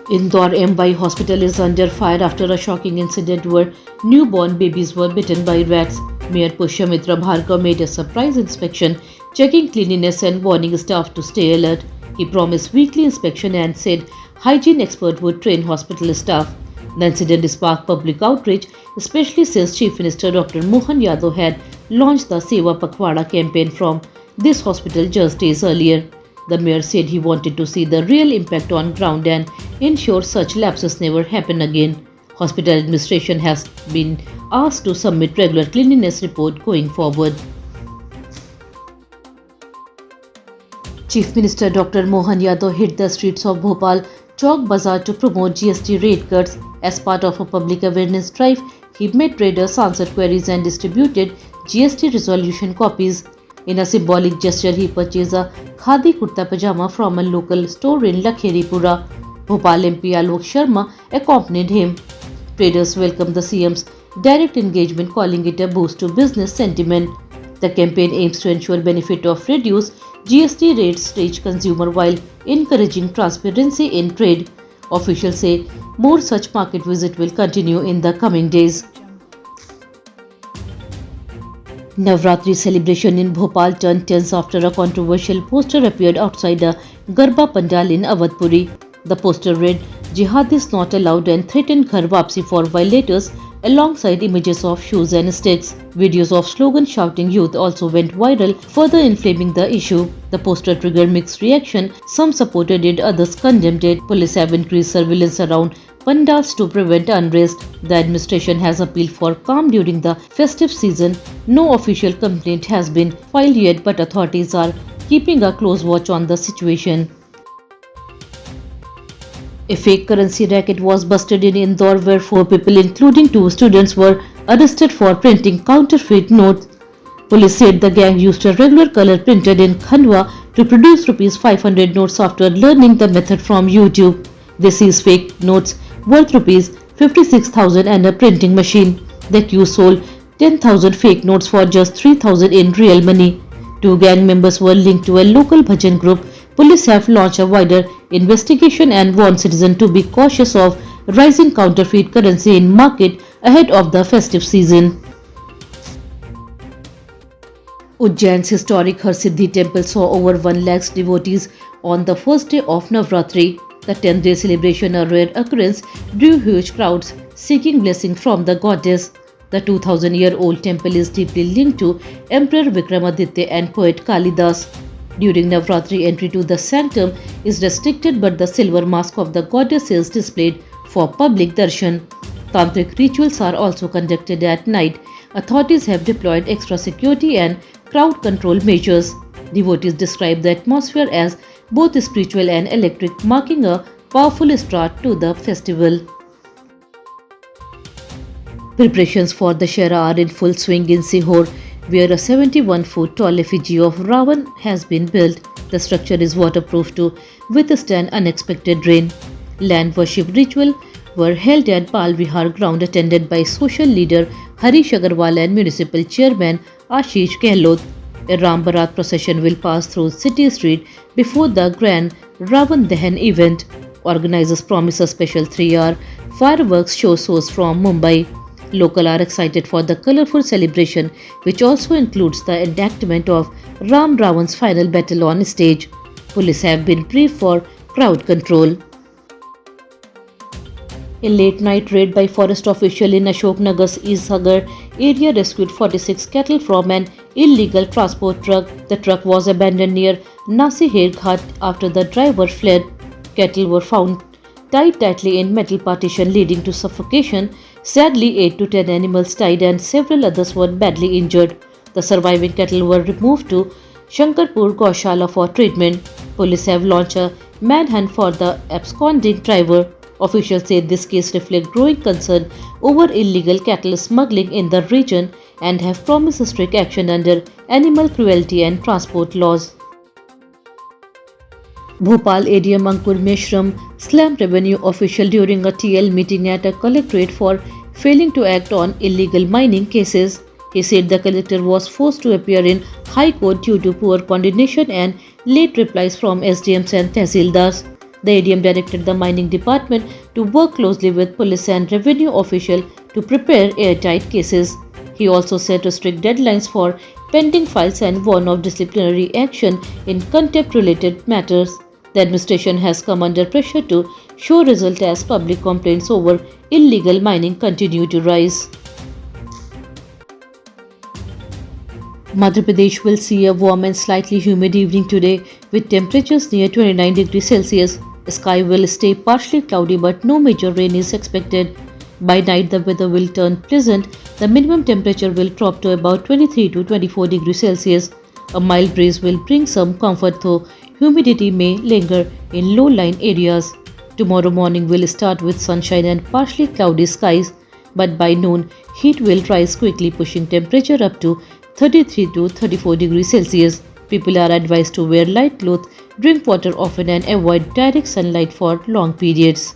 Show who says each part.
Speaker 1: Indore MY hospital is under fire after a shocking incident where newborn babies were bitten by rats. Mayor Pushyamitra Bhargav made a surprise inspection, checking cleanliness and warning staff to stay alert. He promised weekly inspection and said hygiene expert would train hospital staff. The incident sparked public outrage, especially since Chief Minister Dr. Mohan Yadav had launched the Seva Pakhwada campaign from this hospital just days earlier. The mayor said he wanted to see the real impact on ground and ensure such lapses never happen again. Hospital administration has been asked to submit regular cleanliness report going forward. Chief Minister Dr. Mohan Yadav hit the streets of Bhopal Chowk Bazaar to promote GST rate cuts. As part of a public awareness drive, he met traders, answered queries and distributed GST resolution copies. In a symbolic gesture, he purchased a khadi kurta pajama from a local store in Lakheripura. Bhopal MP Alok Sharma accompanied him. Traders welcomed the CM's direct engagement, calling it a boost to business sentiment. The campaign aims to ensure benefit of reduced GST rates reach consumer while encouraging transparency in trade. Officials say more such market visit will continue in the coming days. Navratri celebration in Bhopal turned tense after a controversial poster appeared outside a Garba Pandal in Awadhpuri. The poster read, "Jihadists not allowed" and threatened Ghar Wapsi for violators alongside images of shoes and sticks. Videos of slogan shouting youth also went viral, further inflaming the issue. The poster triggered mixed reaction. Some supported it, others condemned it. Police have increased surveillance around pandals to prevent unrest. The administration has appealed for calm during the festive season. No official complaint has been filed yet, but authorities are keeping a close watch on the situation. A fake currency racket was busted in Indore where 4 people including 2 students were arrested for printing counterfeit notes. Police said the gang used a regular color printed in Khandwa to produce ₹500 notes after learning the method from YouTube. They seized fake notes worth ₹56,000 and a printing machine. The accused sold 10,000 fake notes for just 3,000 in real money. 2 gang members were linked to a local bhajan group. Police have launched a wider investigation and warned citizens to be cautious of rising counterfeit currency in market ahead of the festive season. Ujjain's historic Harsiddhi temple saw over 1 lakh devotees on the first day of Navratri. The 10th-day celebration, a rare occurrence, drew huge crowds seeking blessing from the goddess. The 2,000-year-old temple is deeply linked to Emperor Vikramaditya and poet Kalidas. During Navratri, entry to the sanctum is restricted, but the silver mask of the goddess is displayed for public darshan. Tantric rituals are also conducted at night. Authorities have deployed extra security and crowd control measures. Devotees describe the atmosphere as both spiritual and electric, marking a powerful start to the festival. Preparations for Dussehra are in full swing in Sihor, where a 71-foot tall effigy of Ravan has been built. The structure is waterproof to withstand unexpected rain. Land worship rituals were held at Bal Vihar ground, attended by social leader Harish Agarwal and municipal chairman Ashish Gehlot. A Ram Barat procession will pass through city street before the grand Ravan Dahan event. Organizers promise a special 3-hour fireworks show sourced from Mumbai. Locals are excited for the colorful celebration, which also includes the enactment of Ram Ravan's final battle on stage. Police have been briefed for crowd control. A late-night raid by forest official in Ashoknagar's East Sagar area rescued 46 cattle from an illegal transport truck. The truck was abandoned near Nasiher Ghat after the driver fled. Cattle were found tied tightly in metal partition, leading to suffocation. Sadly, 8 to 10 animals died and several others were badly injured. The surviving cattle were removed to Shankarpur Gaushala for treatment. Police have launched a manhunt for the absconding driver. Officials say this case reflects growing concern over illegal cattle smuggling in the region and have promised strict action under animal cruelty and transport laws. Bhopal ADM Ankur Meshram slammed revenue official during a TL meeting at a collectorate for failing to act on illegal mining cases. He said the collector was forced to appear in High Court due to poor coordination and late replies from SDMs and Tehsildars. The ADM directed the mining department to work closely with police and revenue officials to prepare airtight cases. He also set strict deadlines for pending files and warned of disciplinary action in contempt-related matters. The administration has come under pressure to show result as public complaints over illegal mining continue to rise. Madhya Pradesh will see a warm and slightly humid evening today with temperatures near 29 degrees Celsius. The sky will stay partially cloudy but no major rain is expected. By night the weather will turn pleasant. The minimum temperature will drop to about 23 to 24 degrees Celsius. A mild breeze will bring some comfort though humidity may linger in low-lying areas. Tomorrow morning will start with sunshine and partially cloudy skies, but by noon heat will rise quickly pushing temperature up to 33 to 34 degrees Celsius. People are advised to wear light clothes, drink water often and avoid direct sunlight for long periods.